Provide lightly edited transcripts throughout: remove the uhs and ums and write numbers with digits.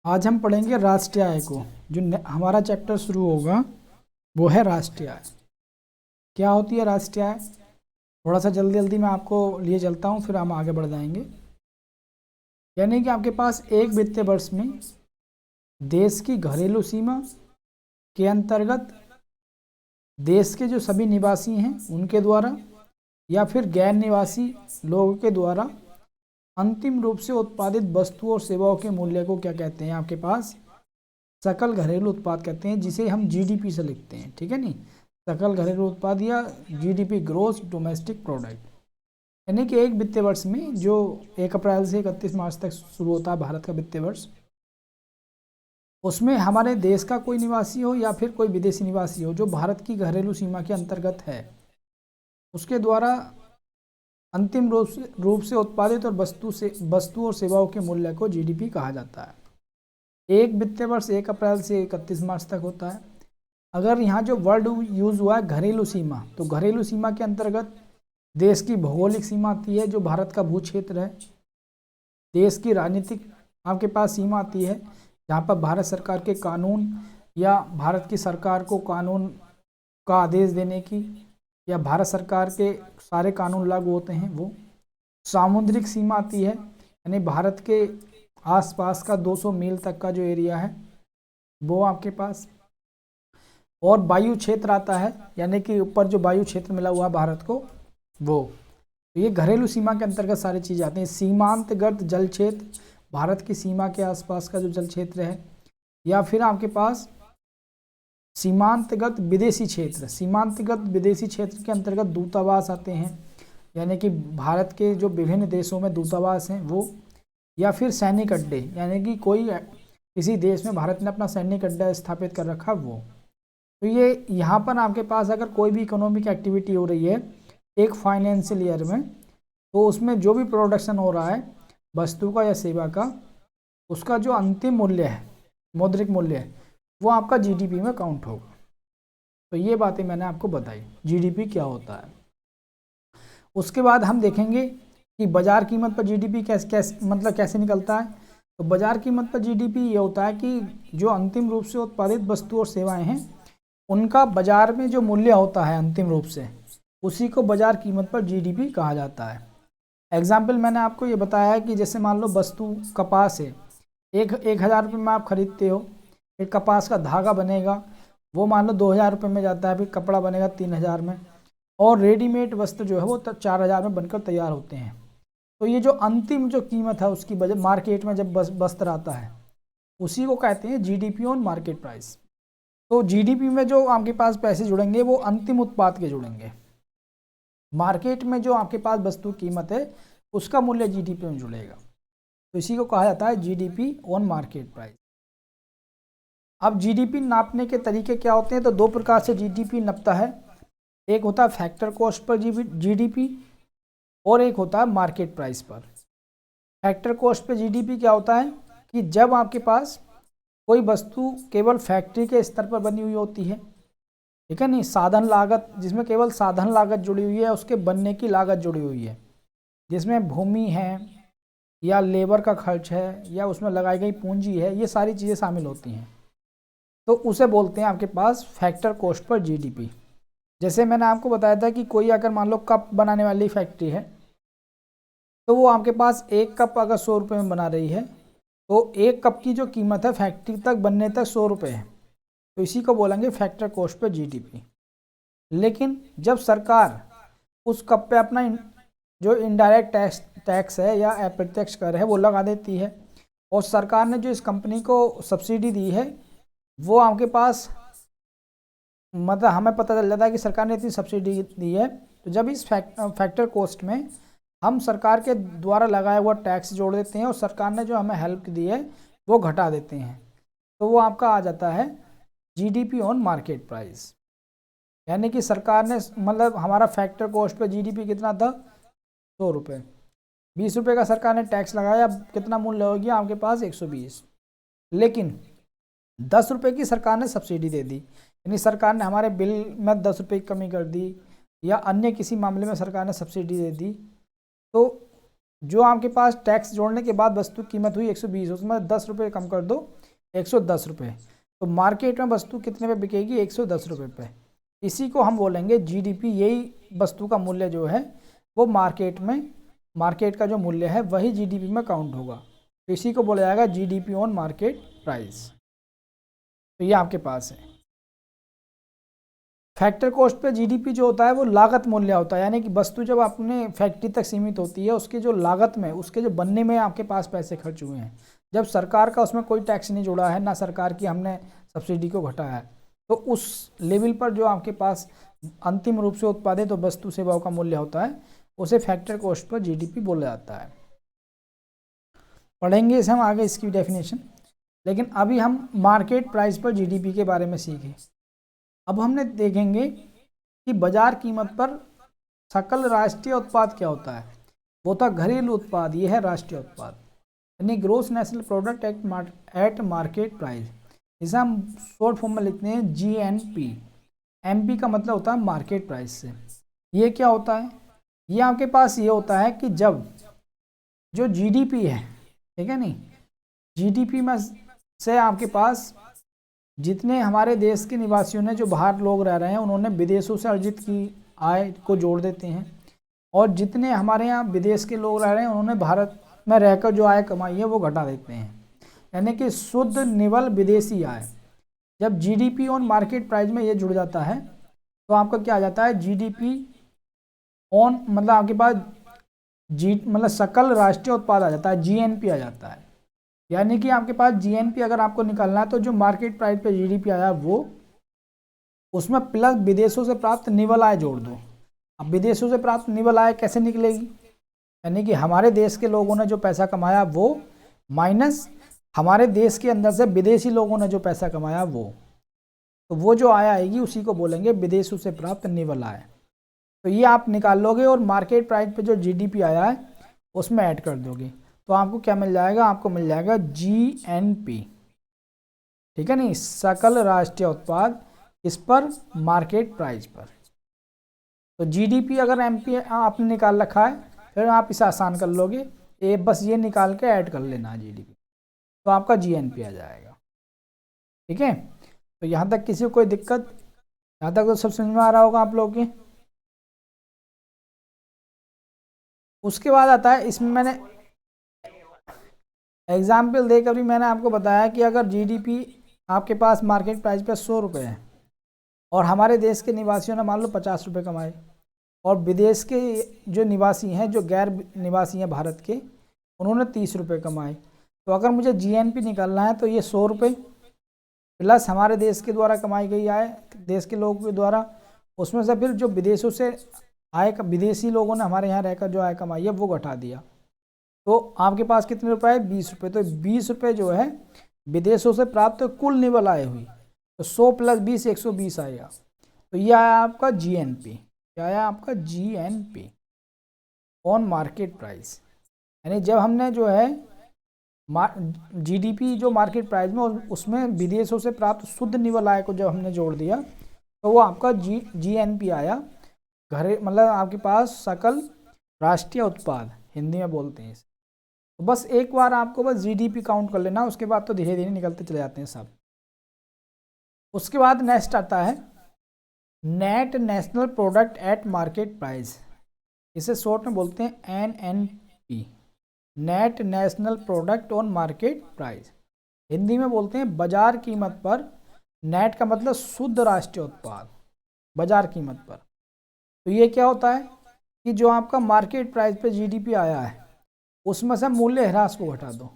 आज हम पढ़ेंगे राष्ट्रीय आय को। जो हमारा चैप्टर शुरू होगा वो है राष्ट्रीय आय। क्या होती है राष्ट्रीय आय? थोड़ा सा जल्दी जल्दी मैं आपको लिए चलता हूँ, फिर हम आगे बढ़ जाएंगे। यानी कि आपके पास एक वित्तीय वर्ष में देश की घरेलू सीमा के अंतर्गत देश के जो सभी निवासी हैं उनके द्वारा या फिर गैर निवासी लोगों के द्वारा अंतिम रूप से उत्पादित वस्तुओं और सेवाओं के मूल्य को क्या कहते हैं? आपके पास सकल घरेलू उत्पाद कहते हैं, जिसे हम जीडीपी से लिखते हैं। ठीक है नी, सकल घरेलू उत्पाद या जीडीपी, ग्रोस डोमेस्टिक प्रोडक्ट। यानी कि एक वित्तीय वर्ष में जो 1 अप्रैल से 31 मार्च तक शुरू होता है भारत का वित्तीय वर्ष, उसमें हमारे देश का कोई निवासी हो या फिर कोई विदेशी निवासी हो जो भारत की घरेलू सीमा के अंतर्गत है, उसके द्वारा अंतिम रूप से उत्पादित और वस्तु और सेवाओं के मूल्य को जीडीपी कहा जाता है। एक वित्तीय वर्ष 1 अप्रैल से 31 मार्च तक होता है। अगर यहाँ जो वर्ड यूज हुआ है घरेलू सीमा, तो घरेलू सीमा के अंतर्गत देश की भौगोलिक सीमा आती है जो भारत का भू क्षेत्र है। देश की राजनीतिक आपके पास सीमा आती है जहाँ पर भारत सरकार के कानून या भारत की सरकार को कानून का आदेश देने की या भारत सरकार के सारे कानून लागू होते हैं वो। सामुद्रिक सीमा आती है, यानी भारत के आसपास का 200 मील तक का जो एरिया है वो आपके पास। और वायु क्षेत्र आता है, यानी कि ऊपर जो वायु क्षेत्र मिला हुआ है भारत को वो। तो ये घरेलू सीमा के अंतर्गत सारी चीज़ आती हैं। सीमांतगत जल क्षेत्र, भारत की सीमा के आसपास का जो जल क्षेत्र है, या फिर आपके पास सीमांतगत विदेशी क्षेत्र। सीमांतगत विदेशी क्षेत्र के अंतर्गत दूतावास आते हैं, यानी कि भारत के जो विभिन्न देशों में दूतावास हैं वो, या फिर सैनिक अड्डे, यानी कि कोई किसी देश में भारत ने अपना सैनिक अड्डा स्थापित कर रखा वो। तो ये यहाँ पर आपके पास अगर कोई भी इकोनॉमिक एक्टिविटी हो रही है एक फाइनेंशियल ईयर में, तो उसमें जो भी प्रोडक्शन हो रहा है वस्तु का या सेवा का, उसका जो अंतिम मूल्य है, मौद्रिक मूल्य है, वो आपका जीडीपी में काउंट होगा। तो ये बातें मैंने आपको बताई, जीडीपी क्या होता है। उसके बाद हम देखेंगे कि बाजार कीमत पर जीडीपी कैसे निकलता है। तो बाजार कीमत पर जीडीपी ये होता है कि जो अंतिम रूप से उत्पादित वस्तु और सेवाएं हैं उनका बाजार में जो मूल्य होता है अंतिम रूप से, उसी को बाजार कीमत पर जीडीपी कहा जाता है। एग्जाम्पल मैंने आपको ये बताया है कि जैसे मान लो वस्तु कपास है, 1,000 रुपये में आप खरीदते हो, फिर कपास का धागा बनेगा वो मान लो 2,000 रुपये में जाता है, फिर कपड़ा बनेगा 3,000 में, और रेडीमेड वस्त्र जो है वो 4,000 में बनकर तैयार होते हैं। तो ये जो अंतिम जो कीमत है उसकी वजह मार्केट में जब वस्त्र आता है उसी को कहते हैं जीडीपी ऑन मार्केट प्राइस। तो जीडीपी में जो आपके पास पैसे जुड़ेंगे वो अंतिम उत्पाद के जुड़ेंगे। मार्केट में जो आपके पास वस्तु कीमत है उसका मूल्य जीडीपी में जुड़ेगा। तो इसी को कहा जाता है जीडीपी ऑन मार्केट प्राइस। अब जीडीपी नापने के तरीके क्या होते हैं? तो 2 प्रकार से जीडीपी नपता है। एक होता है फैक्टर कॉस्ट पर जीडीपी और एक होता है मार्केट प्राइस पर। फैक्टर कॉस्ट पे जीडीपी क्या होता है कि जब आपके पास कोई वस्तु केवल फैक्ट्री के स्तर पर बनी हुई होती है, ठीक है नहीं, साधन लागत, जिसमें केवल साधन लागत जुड़ी हुई है, उसके बनने की लागत जुड़ी हुई है, जिसमें भूमि है या लेबर का खर्च है या उसमें लगाई गई पूंजी है, ये सारी चीज़ें शामिल होती हैं, तो उसे बोलते हैं आपके पास फैक्टर कॉस्ट पर जीडीपी। जैसे मैंने आपको बताया था कि कोई अगर मान लो कप बनाने वाली फैक्ट्री है, तो वो आपके पास एक कप अगर 100 रुपये में बना रही है, तो एक कप की जो कीमत है फैक्ट्री तक बनने तक 100 रुपये है, तो इसी को बोलेंगे फैक्टर कॉस्ट पर जीडीपी। लेकिन जब सरकार उस कप पे अपना जो इनडायरेक्ट टैक्स है या अप्रत्यक्ष कर है वो लगा देती है, और सरकार ने जो इस कंपनी को सब्सिडी दी है वो आपके पास, मतलब हमें पता चल जाता है कि सरकार ने इतनी सब्सिडी दी है, तो जब इस फैक्टर कॉस्ट में हम सरकार के द्वारा लगाया हुआ टैक्स जोड़ देते हैं और सरकार ने जो हमें हेल्प दी है वो घटा देते हैं, तो वो आपका आ जाता है जीडीपी ऑन मार्केट प्राइस। यानी कि सरकार ने, मतलब हमारा फैक्टर कॉस्ट पे जीडीपी कितना था? 100 रुपये। 20 रुपये का सरकार ने टैक्स लगाया, कितना मूल्य हो गया आपके पास? 120। लेकिन 10 रुपये की सरकार ने सब्सिडी दे दी, यानी सरकार ने हमारे बिल में 10 रुपये की कमी कर दी, या अन्य किसी मामले में सरकार ने सब्सिडी दे दी, तो जो आपके पास टैक्स जोड़ने के बाद वस्तु की कीमत हुई 120, उसमें 10 रुपये कम कर दो, 110 रुपये, तो मार्केट में वस्तु कितने पे बिकेगी? 110 रुपये पे। इसी को हम बोलेंगे जीडीपी। यही वस्तु का मूल्य जो है वो मार्केट का जो मूल्य है वही जीडीपी में काउंट होगा। तो इसी को बोला जाएगा जीडीपी ऑन मार्केट प्राइस। तो ये आपके पास है। फैक्टर कॉस्ट पे जीडीपी जो होता है वो लागत मूल्य होता है, यानी कि वस्तु जब अपने फैक्ट्री तक सीमित होती है उसके जो लागत में, उसके जो बनने में आपके पास पैसे खर्च हुए हैं, जब सरकार का उसमें कोई टैक्स नहीं जुड़ा है, ना सरकार की हमने सब्सिडी को घटाया है, तो उस लेवल पर जो आपके पास अंतिम रूप से उत्पादित तो वस्तु सेवाओं का मूल्य होता है उसे फैक्टर कॉस्ट पर जीडीपी बोला जाता है। पढ़ेंगे इसे हम आगे, इसकी डेफिनेशन। लेकिन अभी हम मार्केट प्राइस पर जीडीपी के बारे में सीखें। अब हमने देखेंगे कि बाजार कीमत पर सकल राष्ट्रीय उत्पाद क्या होता है। वो था घरेलू उत्पाद, ये है राष्ट्रीय उत्पाद, यानी gross national product at market price. इसे हम शॉर्ट फॉर्म में लिखते हैं जीएनपी। एमपी का मतलब होता है मार्केट प्राइस से। ये क्या होता है? ये आपके पास ये होता है कि जब जो जीडीपी है, ठीक है नहीं, जीडीपी में से आपके पास जितने हमारे देश के निवासियों ने, जो बाहर लोग रह रहे हैं, उन्होंने विदेशों से अर्जित की आय को जोड़ देते हैं, और जितने हमारे यहाँ विदेश के लोग रह रहे हैं उन्होंने भारत में रहकर जो आय कमाई है वो घटा देते हैं, यानी कि शुद्ध निवल विदेशी आय। जब जीडीपी ऑन मार्केट प्राइस में ये जुड़ जाता है तो आपका क्या आ जाता है? जीडीपी ऑन मतलब आपके पास मतलब सकल राष्ट्रीय उत्पाद आ जाता है, जीएनपी आ जाता है। यानी कि आपके पास जीएनपी अगर आपको निकालना है तो जो मार्केट प्राइस पे जीडीपी आया वो, उसमें प्लस विदेशों से प्राप्त निवल आय जोड़ दो। अब विदेशों से प्राप्त निवल आय कैसे निकलेगी? यानी कि हमारे देश के लोगों ने जो पैसा कमाया वो माइनस हमारे देश के अंदर से विदेशी लोगों ने जो पैसा कमाया वो, तो वो जो आय आएगी उसी को बोलेंगे विदेशों से प्राप्त निवल आय। तो ये आप निकाल लोगे और मार्केट प्राइस पे जो जीडीपी आया है उसमें ऐड कर दोगे, तो आपको क्या मिल जाएगा? आपको मिल जाएगा जीएनपी, ठीक है नहीं, सकल राष्ट्रीय उत्पाद, इस पर मार्केट प्राइस पर। तो जीडीपी अगर एमपी आपने निकाल रखा है फिर आप इसे आसान कर लोगे, बस ये निकाल के ऐड कर लेना जीडीपी, तो आपका जीएनपी आ जाएगा। ठीक है, तो यहाँ तक किसी को कोई दिक्कत? यहाँ तक तो सब समझ में आ रहा होगा आप लोगों के। उसके बाद आता है, इसमें मैंने एग्जाम्पल देकर भी मैंने आपको बताया कि अगर जीडीपी आपके पास मार्केट प्राइस पे 100 रुपये है और हमारे देश के निवासियों ने मान लो 50 रुपये कमाए, और विदेश के जो निवासी हैं, जो गैर निवासी हैं भारत के, उन्होंने 30 रुपये कमाए, तो अगर मुझे जीएनपी निकालना है तो ये 100 रुपये प्लस हमारे देश के द्वारा कमाई गई आय, देश के लोगों के द्वारा, उसमें से फिर जो विदेशों से आय, विदेशी लोगों ने हमारे यहाँ रहकर जो आय कमाई है वो घटा दिया, तो आपके पास कितने रुपए? 20 रुपये। तो 20 रुपये जो है विदेशों से प्राप्त कुल निवल आय हुई, तो 100 प्लस 20 120 आएगा। तो ये आया आपका जीएनपी। क्या आया आपका? GNP on market price. यानी जब हमने जो है जीडीपी जो मार्केट प्राइस में, उसमें विदेशों से प्राप्त शुद्ध निवल आय को जब हमने जोड़ दिया तो वो आपका जीएनपी आया। घरे मतलब आपके पास सकल राष्ट्रीय उत्पाद हिंदी में बोलते हैं। तो बस एक बार आपको बस जीडीपी काउंट कर लेना, उसके बाद तो धीरे धीरे निकलते चले जाते हैं सब। उसके बाद नेक्स्ट आता है net national product at market price, इसे शॉर्ट में बोलते हैं NNP, net national product on market price. Hindi में बोलते हैं बाजार कीमत पर, नेट का मतलब शुद्ध राष्ट्रीय उत्पाद, बाजार कीमत पर। तो ये क्या होता है कि जो आपका मार्केट प्राइस पे जीडीपी आया है उसमें से मूल्य ह्रास को घटा दो।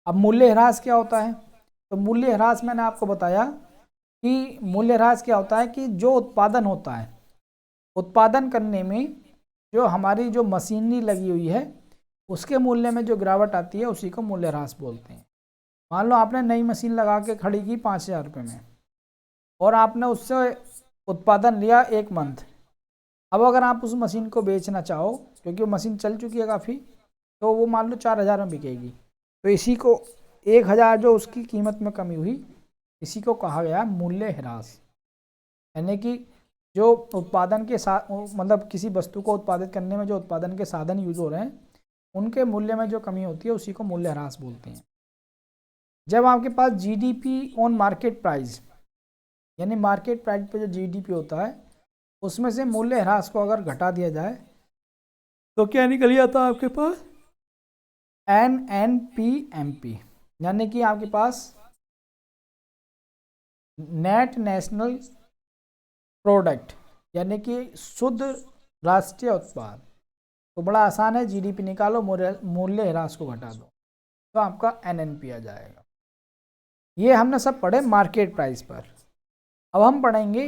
अब मूल्य ह्रास क्या होता है? तो मूल्य ह्रास मैंने आपको बताया कि मूल्य ह्रास क्या होता है कि जो उत्पादन होता है, उत्पादन करने में जो हमारी जो मशीनरी लगी हुई है उसके मूल्य में जो गिरावट आती है उसी को मूल्य ह्रास बोलते हैं। मान लो आपने नई मशीन लगा के खड़ी की 5,000 रुपये में और आपने उससे उत्पादन लिया 1 मंथ। अब अगर आप उस मशीन को बेचना चाहो, क्योंकि वो मशीन चल चुकी है काफ़ी, तो वो मान लो 4,000 में बिकेगी, तो इसी को 1,000 जो उसकी कीमत में कमी हुई, इसी को कहा गया मूल्य ह्रास। यानी कि जो उत्पादन के मतलब किसी वस्तु को उत्पादित करने में जो उत्पादन के साधन यूज हो रहे हैं उनके मूल्य में जो कमी होती है उसी को मूल्य ह्रास बोलते हैं। जब आपके पास जीडीपी ऑन मार्केट प्राइस, यानी मार्केट प्राइस पे जो जीडीपी होता है उसमें से मूल्य ह्रास को अगर घटा दिया जाए तो क्या निकल आता है आपके पास? NNPMP, यानी कि आपके पास नेट नेशनल प्रोडक्ट, यानी कि शुद्ध राष्ट्रीय उत्पाद। तो बड़ा आसान है, जीडीपी निकालो, मूल्य ह्रास को घटा दो, तो आपका एनएनपी आ जाएगा। ये हमने सब पढ़े मार्केट प्राइस पर। अब हम पढ़ेंगे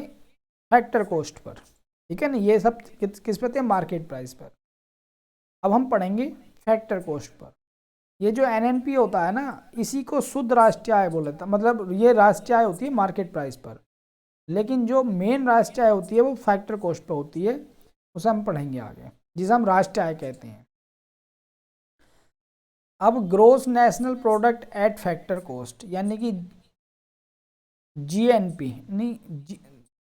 फैक्टर कॉस्ट पर, ठीक है ना। ये सब किस पे थे? मार्केट प्राइस पर। अब हम पढ़ेंगे फैक्टर कॉस्ट पर। ये जो एनएनपी होता है ना, इसी को शुद्ध राष्ट्रीय आय बोला था, मतलब ये राष्ट्रीय आय होती है मार्केट प्राइस पर, लेकिन जो मेन राष्ट्रीय आय होती है वो फैक्टर कॉस्ट पर होती है, उसे हम पढ़ेंगे आगे, जिसे हम राष्ट्रीय आय कहते हैं। अब gross national product at factor cost, यानी कि जीएनपी, नहीं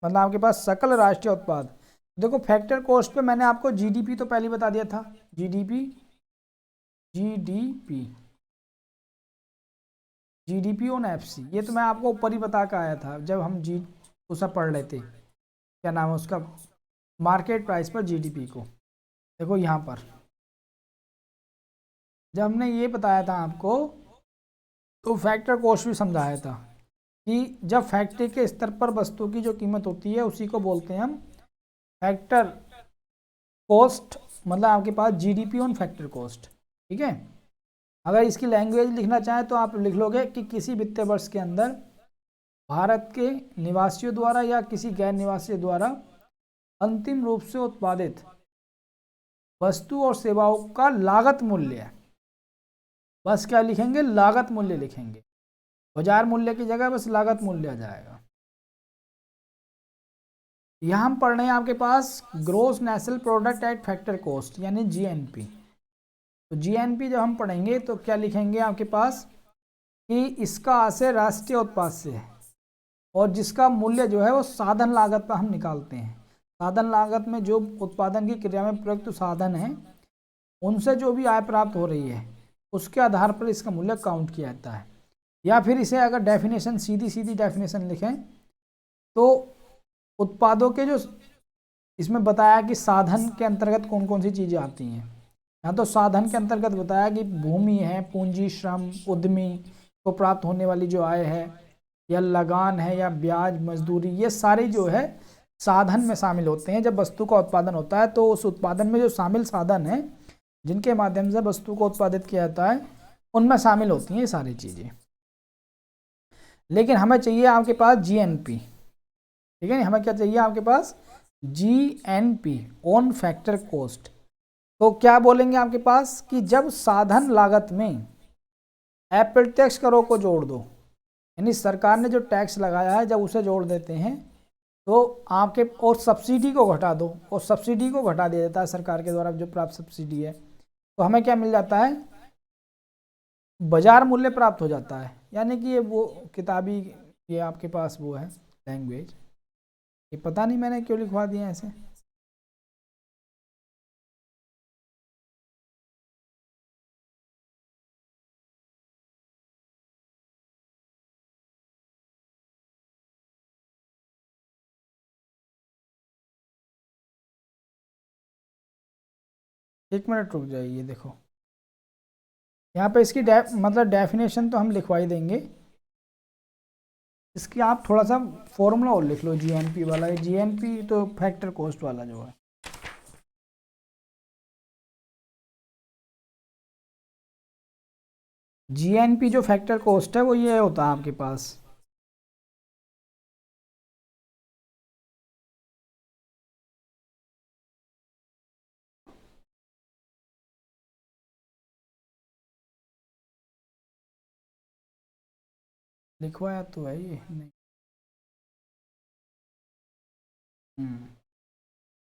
मतलब आपके पास सकल राष्ट्रीय उत्पाद। देखो फैक्टर कॉस्ट पे मैंने आपको जीडीपी तो पहले बता दिया था, GDP GDP GDP on FC, ये तो मैं आपको ऊपर ही बता के आया था जब हम जी उसे पढ़ लेते, क्या नाम है उसका, मार्केट प्राइस पर जीडीपी को। देखो यहाँ पर जब हमने ये बताया था आपको, तो फैक्टर कॉस्ट भी समझाया था कि जब फैक्ट्री के स्तर पर वस्तु की जो कीमत होती है उसी को बोलते हैं हम फैक्टर कॉस्ट, मतलब आपके पास जीडीपी ऑन फैक्टर कॉस्ट, ठीक है। अगर इसकी लैंग्वेज लिखना चाहें तो आप लिख लोगे कि किसी वित्तीय वर्ष के अंदर भारत के निवासियों द्वारा या किसी गैर निवासियों द्वारा अंतिम रूप से उत्पादित वस्तु और सेवाओं का लागत मूल्य, बस क्या लिखेंगे? लागत मूल्य लिखेंगे, बाजार मूल्य की जगह बस लागत मूल्य आ जाएगा। यहाँ हम पढ़ रहे हैं आपके पास gross national product at factor cost, यानी जीएनपी। तो जीएनपी जब हम पढ़ेंगे तो क्या लिखेंगे आपके पास कि इसका आशय राष्ट्रीय उत्पाद से है, और जिसका मूल्य जो है वो साधन लागत पर हम निकालते हैं। साधन लागत में जो उत्पादन की क्रिया में प्रयुक्त साधन है उनसे जो भी आय प्राप्त हो रही है उसके आधार पर इसका मूल्य काउंट किया जाता है। या फिर इसे अगर डेफिनेशन सीधी सीधी डेफिनेशन लिखें तो उत्पादों के जो इसमें बताया कि साधन के अंतर्गत कौन कौन सी चीज़ें आती हैं। यहाँ तो साधन के अंतर्गत बताया कि भूमि है, पूंजी, श्रम, उद्यमी को प्राप्त होने वाली जो आय है, या लगान है, या ब्याज, मजदूरी, ये सारे जो है साधन में शामिल होते हैं। जब वस्तु का उत्पादन होता है तो उस उत्पादन में जो शामिल साधन है जिनके माध्यम से वस्तु को उत्पादित किया जाता है उनमें शामिल होती हैं ये सारी चीज़ें। लेकिन हमें चाहिए आपके पास जीएनपी, ठीक है। हमें क्या चाहिए आपके पास? GNP on factor cost. तो क्या बोलेंगे आपके पास कि जब साधन लागत में अप्रत्यक्ष करों को जोड़ दो, यानी सरकार ने जो टैक्स लगाया है जब उसे जोड़ देते हैं तो आपके, और सब्सिडी को घटा दो, और सब्सिडी को घटा दिया जाता है सरकार के द्वारा जो प्राप्त सब्सिडी है, तो हमें क्या मिल जाता है? बाजार मूल्य प्राप्त हो जाता है। यानी कि ये वो किताबी, ये आपके पास वो है लैंग्वेज, ये पता नहीं मैंने क्यों लिखवा दिया ऐसे। एक मिनट रुक जाइए, देखो यहाँ पे इसकी मतलब डेफिनेशन तो हम लिखवा ही देंगे, इसकी आप थोड़ा सा फॉर्मूला और लिख लो जीएनपी वाला। ये जीएनपी तो फैक्टर कॉस्ट वाला जो है, जीएनपी जो फैक्टर कॉस्ट है वो ये होता है आपके पास। लिखवाया तो है ये नहीं।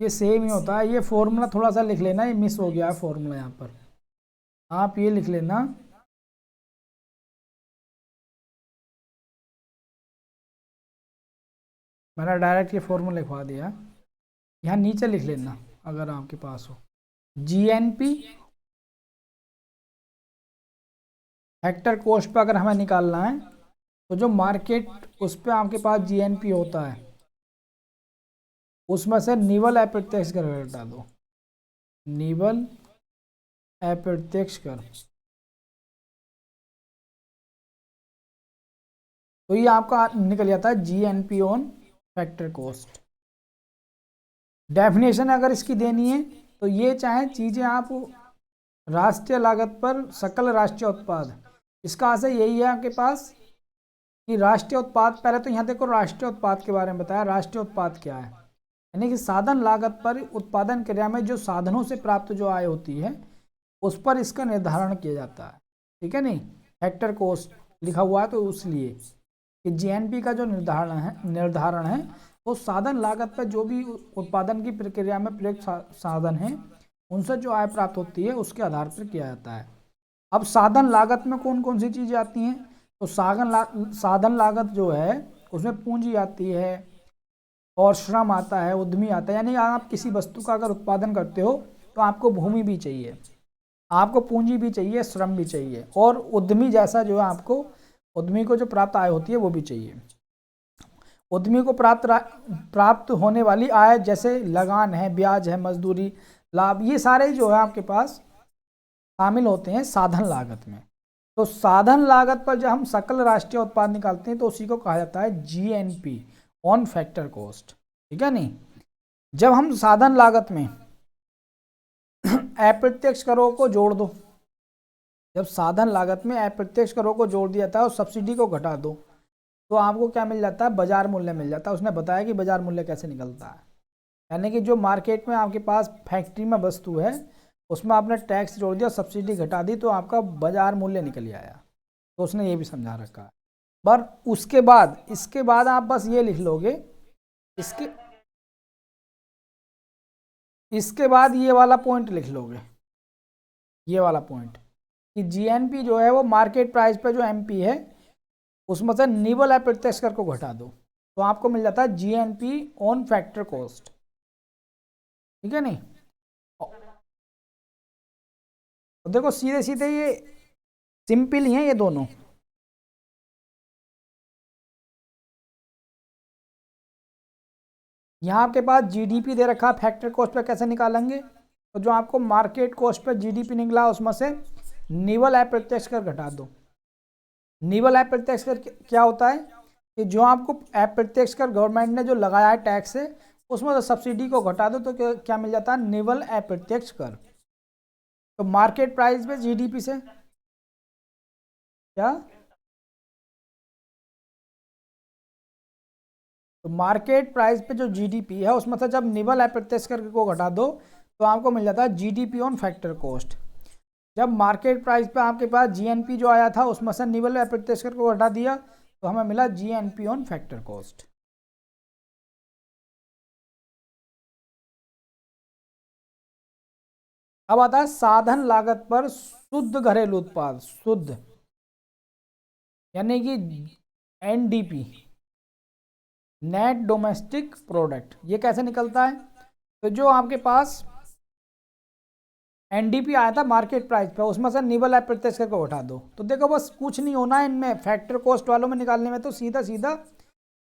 ये सेम ही होता है, ये फॉर्मूला थोड़ा सा लिख लेना, ये मिस हो गया है फॉर्मूला यहाँ पर, आप ये लिख लेना। मैंने डायरेक्ट ये फॉर्मूला लिखवा दिया, यहाँ नीचे लिख लेना अगर आपके पास हो। जीएनपी फैक्टर कॉस्ट पर अगर हमें निकालना है तो जो मार्केट उस पर आपके पास जीएनपी होता है उसमें से निवल अप्रत्यक्ष कर घटा दो, निवल अप्रत्यक्ष कर, तो ये आपका निकल जाता है GNP on factor cost. Definition अगर इसकी देनी है तो ये चाहे चीजें आप राष्ट्रीय लागत पर सकल राष्ट्रीय उत्पाद, इसका आशय यही है आपके पास कि राष्ट्रीय उत्पाद, पहले तो यहाँ देखो राष्ट्रीय उत्पाद के बारे में बताया। राष्ट्रीय उत्पाद क्या है, यानी कि साधन लागत पर उत्पादन क्रिया में जो साधनों से प्राप्त जो आय होती है उस पर इसका निर्धारण किया जाता है, ठीक है नहीं। फैक्टर कॉस्ट लिखा हुआ है तो इसलिए कि जीएनपी का जो निर्धारण है वो साधन लागत पर जो भी उत्पादन की प्रक्रिया में प्रयुक्त साधन है उनसे जो आय प्राप्त होती है उसके आधार पर किया जाता है। अब साधन लागत में कौन कौन सी चीजें आती हैं, तो साधन लागत जो है उसमें पूंजी आती है और श्रम आता है, उद्यमी आता है। यानी आप किसी वस्तु का अगर उत्पादन करते हो तो आपको भूमि भी चाहिए, आपको पूंजी भी चाहिए, श्रम भी चाहिए, और उद्यमी जैसा जो है आपको उद्यमी को जो प्राप्त आय होती है वो भी चाहिए। उद्यमी को प्राप्त होने वाली आय जैसे लगान है, ब्याज है, मजदूरी, लाभ, ये सारे जो है आपके पास शामिल होते हैं साधन लागत में। तो साधन लागत पर जब हम सकल राष्ट्रीय उत्पाद निकालते हैं तो उसी को कहा जाता है जीएनपी ऑन फैक्टर कॉस्ट, ठीक है नहीं। जब हम साधन लागत में अप्रत्यक्ष करों को जोड़ दो, जब साधन लागत में अप्रत्यक्ष करों को जोड़ दिया था और सब्सिडी को घटा दो तो आपको क्या मिल जाता है, बाजार मूल्य मिल जाता है। उसने बताया कि बाजार मूल्य कैसे निकलता है, यानी कि जो मार्केट में आपके पास फैक्ट्री में वस्तु है उसमें आपने टैक्स जोड़ दिया, सब्सिडी घटा दी तो आपका बाजार मूल्य निकल आया। तो उसने ये भी समझा रखा है। पर उसके बाद इसके बाद आप बस ये लिख लोगे, इसके बाद ये वाला पॉइंट लिख लोगे, ये वाला पॉइंट कि जीएनपी जो है वो मार्केट प्राइस पे जो एमपी है उसमें से निवल अप्रत्यक्ष कर को घटा दो तो आपको मिल जाता है जीएनपी ऑन फैक्टर कॉस्ट, ठीक है नहीं। तो देखो सीधे सीधे ये सिंपल ही है ये दोनों। यहाँ आपके पास जीडीपी दे रखा, फैक्टर कॉस्ट पे कैसे निकालेंगे, तो जो आपको मार्केट कॉस्ट पे जीडीपी निकला उसमें से निवल अप्रत्यक्ष कर घटा दो। निवल अप्रत्यक्ष कर क्या होता है कि जो आपको अप्रत्यक्ष कर गवर्नमेंट ने जो लगाया है टैक्स से उसमें से सब्सिडी को घटा दो तो क्या मिल जाता है, निवल अप्रत्यक्ष कर। तो मार्केट प्राइस पे जीडीपी से क्या, तो मार्केट प्राइस पे जो जीडीपी है उसमें से जब निवल अप्रत्यक्ष कर को घटा दो तो आपको मिल जाता है जीडीपी ऑन फैक्टर कॉस्ट। जब मार्केट प्राइस पे आपके पास जीएनपी जो आया था उसमें से निवल अप्रत्यक्ष कर को हटा दिया तो हमें मिला जीएनपी ऑन फैक्टर कॉस्ट। अब आता है साधन लागत पर शुद्ध घरेलू उत्पाद, शुद्ध यानी कि एनडीपी, नेट डोमेस्टिक प्रोडक्ट। ये कैसे निकलता है, तो जो आपके पास एनडीपी आया था मार्केट प्राइस पे उसमें से निवल अप्रत्यक्ष को उठा दो। तो देखो बस कुछ नहीं होना है इनमें, फैक्टर कॉस्ट वालों में निकालने में तो सीधा सीधा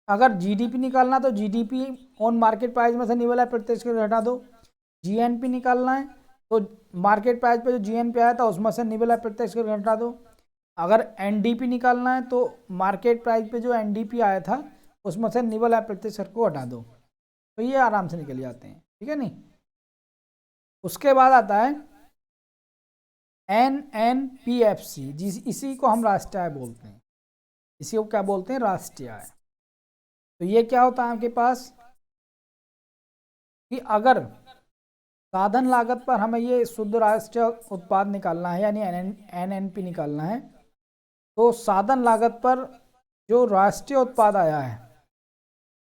अगर जीडीपी निकालना तो जीडीपी ऑन मार्केट प्राइस में से निवल अप्रत्यक्ष को हटा दो। जीएनपी निकालना है तो मार्केट प्राइस पे जो जीएनपी आया था उसमें से निवल अप्रत्यक्ष को हटा दो। अगर एनडीपी निकालना है तो मार्केट प्राइस पे जो एनडीपी आया था उसमें से निवल अप्रत्यक्ष को हटा दो। तो ये आराम से निकल जाते हैं, ठीक है नहीं। उसके बाद आता है NNPFC, जिस इसी को हम राष्ट्रीय आय बोलते हैं, इसी को क्या बोलते हैं, राष्ट्रीय आय। तो ये क्या होता है आपके पास कि अगर साधन लागत पर हमें ये शुद्ध राष्ट्रीय उत्पाद निकालना है यानी NNP निकालना है तो साधन लागत पर जो राष्ट्रीय उत्पाद आया है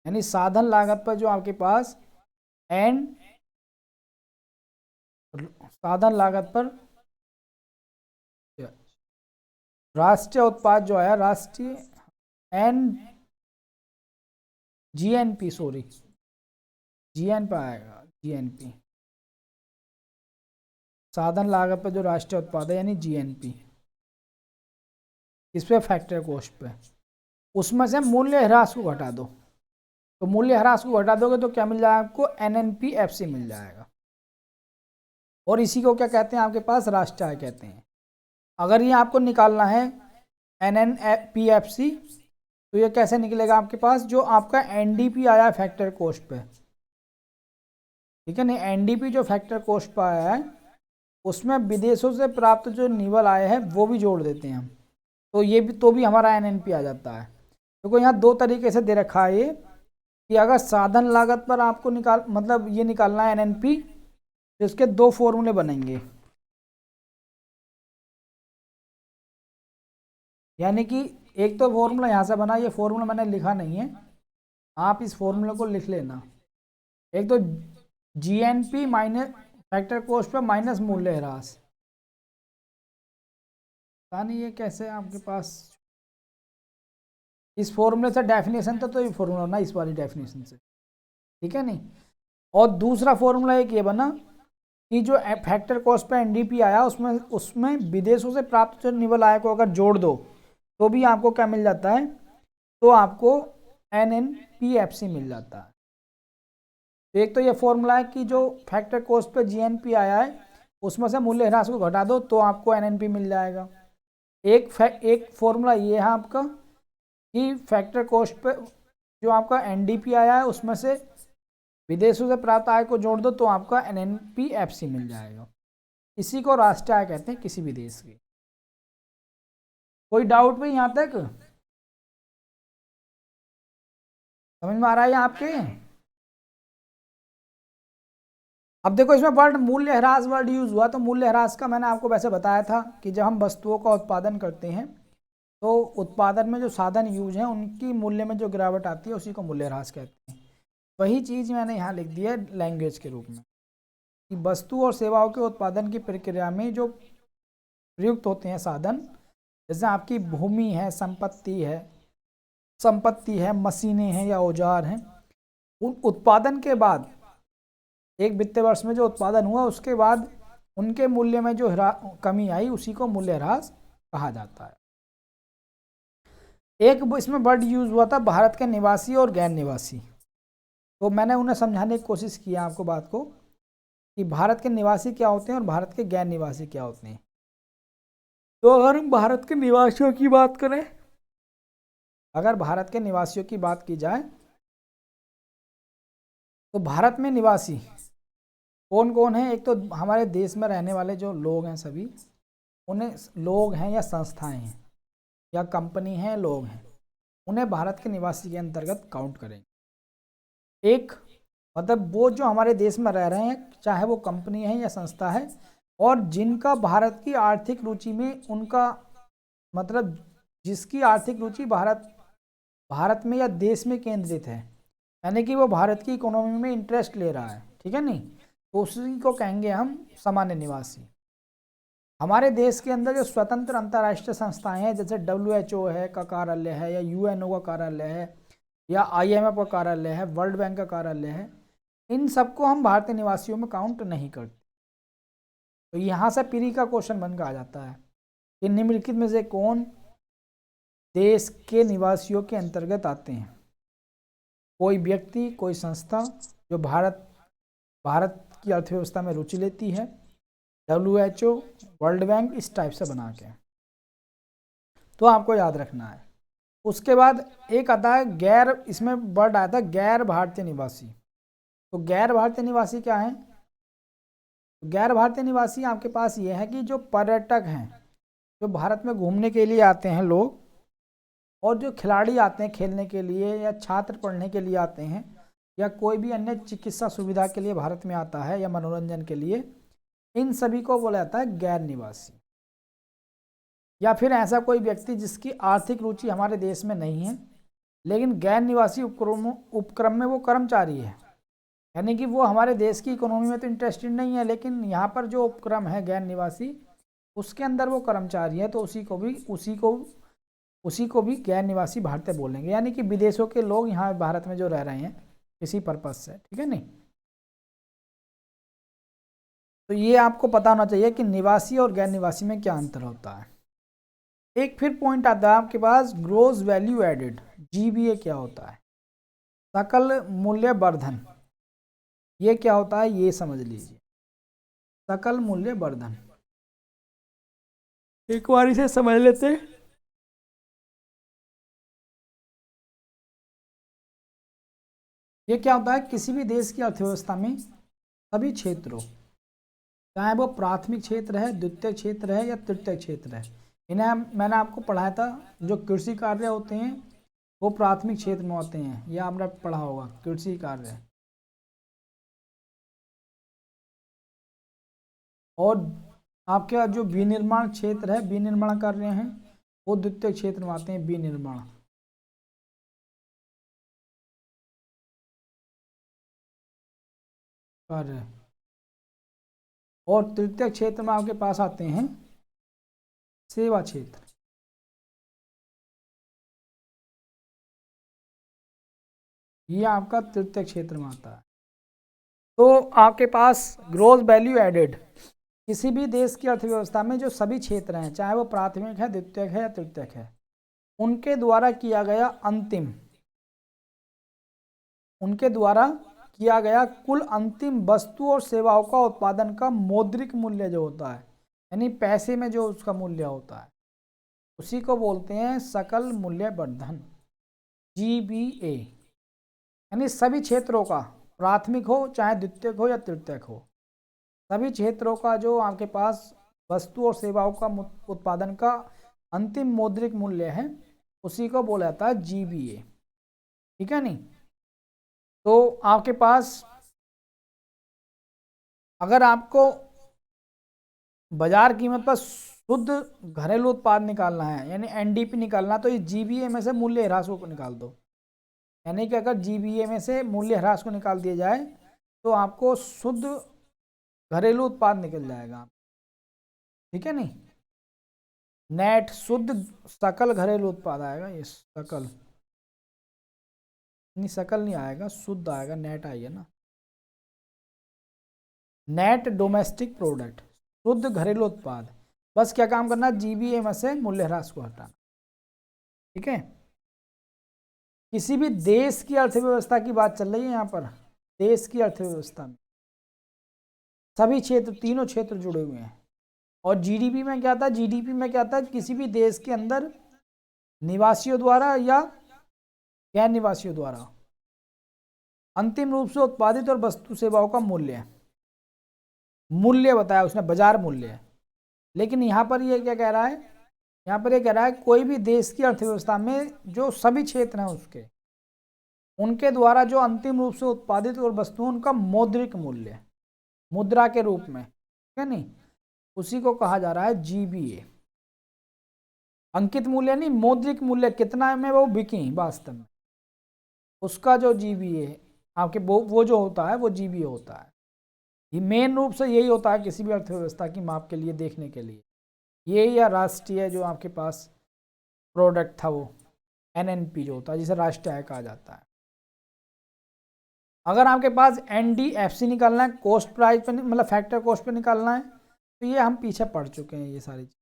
यानी साधन लागत पर जो आपके पास साधन लागत पर राष्ट्रीय उत्पाद जो आया, राष्ट्रीय जीएनपी, सॉरी जीएनपी आएगा, जीएनपी साधन लागत पर जो राष्ट्रीय उत्पाद है यानी जीएनपी। इस पे फैक्टर कॉस्ट पे, उसमें से मूल्य ह्रास को घटा दो। तो मूल्य ह्रास को घटा दोगे तो क्या मिल जाएगा आपको, NNPFC मिल जाएगा। और इसी को क्या कहते हैं आपके पास, राष्ट्रीय आय कहते हैं। अगर ये आपको निकालना है NNPFC, तो ये कैसे निकलेगा आपके पास, जो आपका NDP आया है फैक्टर कॉस्ट पे, ठीक है ना, NDP जो फैक्टर कॉस्ट पे आया है उसमें विदेशों से प्राप्त जो निवल आय है वो भी जोड़ देते हैं हम, तो ये भी, तो भी हमारा NNP आ जाता है। देखो यहाँ दो तरीके से दे रखा है ये, कि अगर साधन लागत पर आपको मतलब ये निकालना है NNP, तो इसके दो फॉर्मूले बनेंगे। यानी कि एक तो फॉर्मूला यहाँ से बना, ये फॉर्मूला मैंने लिखा नहीं है, आप इस फॉर्मूले को लिख लेना। एक तो GNP minus factor cost per minus मूल्य ह्रास, पता नहीं ये कैसे आपके पास, इस फॉर्मूले से डेफिनेशन तो ये फॉर्मूला ना, इस वाली डेफिनेशन से, ठीक है नहीं। और दूसरा फॉर्मूला एक ये बना कि जो फैक्टर कॉस्ट पे NDP आया उसमें उसमें विदेशों से प्राप्त जो निवल आय को अगर जोड़ दो तो भी आपको क्या मिल जाता है, तो आपको NNPFC मिल जाता है। एक तो ये फॉर्मूला है कि जो फैक्टर कॉस्ट पे GNP आया है उसमें से मूल्य ह्रास को घटा दो तो आपको NNP मिल जाएगा। एक फॉर्मूला ये है आपका कि फैक्टर कॉस्ट पे जो आपका NDP आया है उसमें से विदेशों से प्राप्त आय को जोड़ दो तो आपका NNPFC मिल जाएगा। इसी को राष्ट्रीय आय कहते हैं किसी भी देश की। कोई डाउट भाई यहाँ तक समझ में आ रहा है आपके? अब देखो इसमें वर्ड मूल्य ह्रास वर्ड यूज हुआ, तो मूल्य ह्रास का मैंने आपको वैसे बताया था कि जब हम वस्तुओं का उत्पादन करते हैं तो उत्पादन में जो साधन यूज हैं उनकी मूल्य में जो गिरावट आती है उसी को मूल्य ह्रास कहते हैं। वही चीज़ मैंने यहाँ लिख दिया है लैंग्वेज के रूप में, कि वस्तु और सेवाओं के उत्पादन की प्रक्रिया में जो प्रयुक्त होते हैं साधन, जैसे आपकी भूमि है, संपत्ति है, मशीनें हैं या औजार हैं, उन उत्पादन के बाद एक वित्तीय वर्ष में जो उत्पादन हुआ उसके बाद उनके मूल्य में जो कमी आई उसी को मूल्य ह्रास कहा जाता है। एक इसमें वर्ड यूज हुआ था भारत के निवासी और गैर निवासी, तो मैंने उन्हें समझाने की कोशिश की आपको बात को कि भारत के निवासी क्या होते हैं और भारत के गैर निवासी क्या होते हैं। तो अगर हम भारत के निवासियों की बात करें, अगर भारत के निवासियों की बात की जाए तो भारत में निवासी कौन कौन है, एक तो हमारे देश में रहने वाले जो लोग हैं सभी, उन्हें लोग हैं या संस्थाएं हैं या कंपनी हैं, लोग हैं, उन्हें भारत के निवासी के अंतर्गत काउंट करेंगे। एक मतलब वो जो हमारे देश में रह रहे हैं, चाहे वो कंपनी है या संस्था है, और जिनका भारत की आर्थिक रुचि में उनका मतलब जिसकी आर्थिक रुचि भारत में या देश में केंद्रित है, यानी कि वो भारत की इकोनॉमी में इंटरेस्ट ले रहा है, ठीक है नहीं, तो उसी को कहेंगे हम सामान्य निवासी। हमारे देश के अंदर जो स्वतंत्र अंतर्राष्ट्रीय संस्थाएं हैं, जैसे WHO है का कार्यालय है, या UNO का कार्यालय है, या IMF का कार्यालय है, वर्ल्ड बैंक का कार्यालय है, इन सबको हम भारतीय निवासियों में काउंट नहीं करते। तो यहाँ से पीरी का क्वेश्चन बनकर आ जाता है कि निम्नलिखित में से कौन देश के निवासियों के अंतर्गत आते हैं। कोई व्यक्ति, कोई संस्था जो भारत की अर्थव्यवस्था में रुचि लेती है, WHO, वर्ल्ड बैंक, इस टाइप से बना के, तो आपको याद रखना है। उसके बाद एक आता है गैर, इसमें वर्ड आया था गैर भारतीय निवासी। तो गैर भारतीय निवासी क्या है? गैर भारतीय निवासी आपके पास ये है कि जो पर्यटक हैं, जो भारत में घूमने के लिए आते हैं लोग, और जो खिलाड़ी आते हैं खेलने के लिए, या छात्र पढ़ने के लिए आते हैं, या कोई भी अन्य चिकित्सा सुविधा के लिए भारत में आता है, या मनोरंजन के लिए, इन सभी को बोला जाता है गैर निवासी। या फिर ऐसा कोई व्यक्ति जिसकी आर्थिक रुचि हमारे देश में नहीं है, लेकिन गैर निवासी उपक्रम में वो कर्मचारी है, यानी कि वो हमारे देश की इकोनॉमी में तो इंटरेस्टेड नहीं है, लेकिन यहाँ पर जो उपक्रम है गैर निवासी उसके अंदर वो कर्मचारी है, तो उसी को भी गैर निवासी भारतीय बोलेंगे, यानी कि विदेशों के लोग यहाँ भारत में जो रह रहे हैं किसी पर्पज से, ठीक है नहीं। तो ये आपको पता होना चाहिए कि निवासी और गैर निवासी में क्या अंतर होता है। एक फिर पॉइंट आता है आपके पास, ग्रोस वैल्यू एडेड, जीबीए क्या होता है, सकल मूल्य वर्धन, ये क्या होता है ये समझ लीजिए, सकल मूल्य वर्धन, एक बार इसे समझ लेते हैं। ये क्या होता है, किसी भी देश की अर्थव्यवस्था में सभी क्षेत्रों, चाहे वो प्राथमिक क्षेत्र है, द्वितीय क्षेत्र है या तृतीय क्षेत्र है, इन्हें मैंने आपको पढ़ाया था, जो कृषि कार्य होते हैं वो प्राथमिक क्षेत्र में होते हैं, यह आपने पढ़ा होगा कृषि कार्य, और आपके जो विनिर्माण क्षेत्र है, विनिर्माण कार्य हैं, वो द्वितीय क्षेत्र में आते हैं, विनिर्माण कार्य, और तृतीय क्षेत्र में आपके पास आते हैं सेवा क्षेत्र, ये आपका तृतीय क्षेत्र में आता है। तो आपके पास ग्रोस वैल्यू एडेड, किसी भी देश की अर्थव्यवस्था में जो सभी क्षेत्र हैं, चाहे वो प्राथमिक है, द्वितीयक है या तृतीयक है, उनके द्वारा किया गया अंतिम, उनके द्वारा किया गया कुल अंतिम वस्तु और सेवाओं का उत्पादन का मौद्रिक मूल्य जो होता है, यानी पैसे में जो उसका मूल्य होता है, उसी को बोलते हैं सकल मूल्य वर्धन, जीबीए। यानी सभी क्षेत्रों का, प्राथमिक हो चाहे द्वितीयक हो या तृतीयक हो, सभी क्षेत्रों का जो आपके पास वस्तु और सेवाओं का उत्पादन का अंतिम मौद्रिक मूल्य है, उसी को बोला जाता है जीबीए। ठीक है नहीं, तो आपके पास अगर आपको बाजार कीमत पर शुद्ध घरेलू उत्पाद निकालना है, यानी एनडीपी निकालना, तो इस जीबीए में से मूल्य ह्रास को निकाल दो, यानी कि अगर जीबीए में से मूल्य ह्रास को निकाल दिया जाए तो आपको शुद्ध घरेलू उत्पाद निकल जाएगा। ठीक है नहीं, नेट शुद्ध सकल घरेलू उत्पाद आएगा, ये सकल नहीं, सकल नहीं आएगा, शुद्ध आएगा, नेट आएगा ना, नेट डोमेस्टिक प्रोडक्ट, शुद्ध घरेलू उत्पाद। बस क्या काम करना, जीबीए में से मूल्य ह्रास को हटाना। ठीक है, किसी भी देश की अर्थव्यवस्था की बात चल रही है यहाँ पर, देश की अर्थव्यवस्था में सभी क्षेत्र, तीनों क्षेत्र जुड़े हुए हैं। और जीडीपी में क्या था, जीडीपी में क्या था, किसी भी देश के अंदर निवासियों द्वारा या गैर निवासियों द्वारा अंतिम रूप से उत्पादित और वस्तु सेवाओं का मूल्य, मूल्य बताया उसने, बाजार मूल्य है। लेकिन यहाँ पर ये क्या कह रहा है, यहाँ पर ये कह रहा है कोई भी देश की अर्थव्यवस्था में जो सभी क्षेत्र हैं उसके, उनके द्वारा जो अंतिम रूप से उत्पादित और वस्तु, उनका मौद्रिक मूल्य, मुद्रा के रूप में, ठीक है नहीं, उसी को कहा जा रहा है जीबीए। अंकित मूल्य नहीं, मौद्रिक मूल्य, कितना में वो बिकी वास्तव में, उसका जो जीबीए आपके वो जो होता है वो जीबीए होता है। ये मेन रूप से यही होता है किसी भी अर्थव्यवस्था की माप के लिए, देखने के लिए, ये या राष्ट्रीय जो आपके पास प्रोडक्ट था वो एनएनपी जो होता है, जिसे राष्ट्रीय आय कहा जाता है। अगर आपके पास एनडीएफसी निकालना है, कॉस्ट प्राइस पे, मतलब फैक्टर कॉस्ट पे निकालना है, तो ये हम पीछे पढ़ चुके हैं ये सारी चीज़,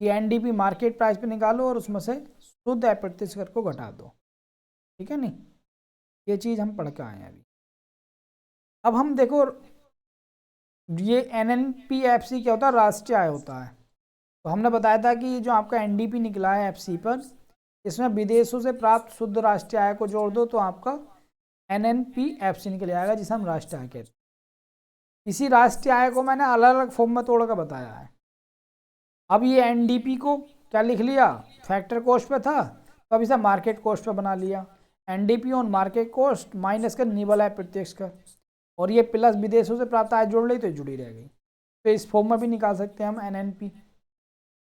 कि एनडीपी मार्केट प्राइस पे निकालो और उसमें से शुद्ध अप्रत्यक्ष कर को घटा दो। ठीक है नहीं, ये चीज़ हम पढ़ के आए हैं अभी। अब हम देखो, ये एनएनपीएफसी क्या होता है, राष्ट्रीय आय होता है। तो हमने बताया था कि जो आपका एनडीपी निकला है एफसी पर, इसमें विदेशों से प्राप्त शुद्ध राष्ट्रीय आय को जोड़ दो तो आपका एनएनपीएफसी निकल आएगा, जिसे हम राष्ट्रीय आय कहते हैं। इसी राष्ट्रीय आय को मैंने अलग अलग फॉर्म में तोड़ कर बताया है। अब ये एनडीपी को क्या लिख लिया, फैक्टर कॉस्ट पे था, तो अब इसे मार्केट कॉस्ट पे बना लिया, NDP on market cost minus कर निवल आय प्रत्यक्ष कर, और ये प्लस विदेशों से प्राप्त आय जोड़ ली तो जुड़ी रह गई। तो इस फॉर्म में भी निकाल सकते हैं हम एनएनपी,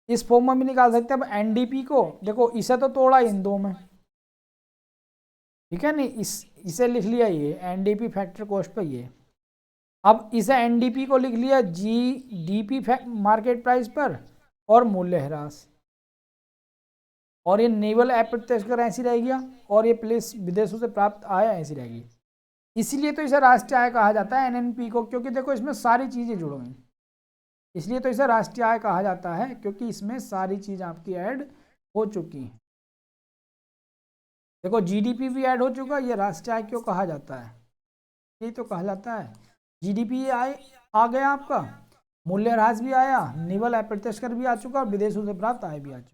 इस फॉर्म में भी निकाल सकते हैं। अब एनडीपी को देखो, इसे तो तोड़ा इन दो में, ठीक है नहीं, इसे लिख लिया ये एनडीपी फैक्टर कॉस्ट पे ये, अब इसे एनडीपी को लिख लिया जीडीपी मार्केट प्राइस पर और मूल्य ह्रास, और ये नेवल अप्रत्यक्ष कर ऐसी रह गया, और ये प्लेस विदेशों से प्राप्त आय ऐसी रहेगी। इसीलिए तो इसे राष्ट्रीय आय कहा जाता है एनएनपी को, क्योंकि देखो इसमें सारी चीजें जुड़ गई। इसलिए तो इसे राष्ट्रीय आय कहा जाता है, क्योंकि इसमें सारी चीज़ आपकी ऐड हो चुकी हैं। देखो जीडीपी भी ऐड हो चुका, ये राष्ट्रीय आय क्यों कहा जाता है, ये तो कहा जाता है। जीडीपी आय आ गया आपका, मूल्यह्रास भी आया, निवल अप्रत्यक्ष कर भी आ चुका और विदेशों से प्राप्त आय भी आ चुका।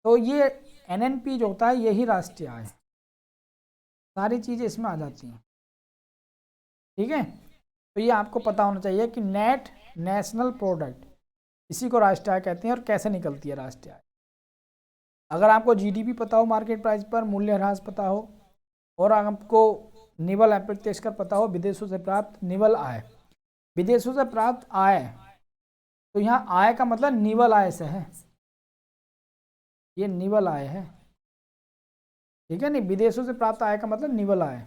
तो ये एनएनपी जो होता है यही राष्ट्रीय आय, सारी चीज़ें इसमें आ जाती हैं। ठीक है, तो ये आपको पता होना चाहिए कि नेट नेशनल प्रोडक्ट, इसी को राष्ट्रीय आय कहते हैं। और कैसे निकलती है राष्ट्रीय आय, अगर आपको जीडीपी पता हो मार्केट प्राइस पर, मूल्यह्रास पता हो, और आपको निवल अप्रत्यक्ष कर पता हो, विदेशों से प्राप्त निवल आय, विदेशों से प्राप्त आय, तो यहाँ आय का मतलब निवल आय से है, ये निवल आय है। ठीक है नहीं, विदेशों से प्राप्त आय का मतलब निवल आय।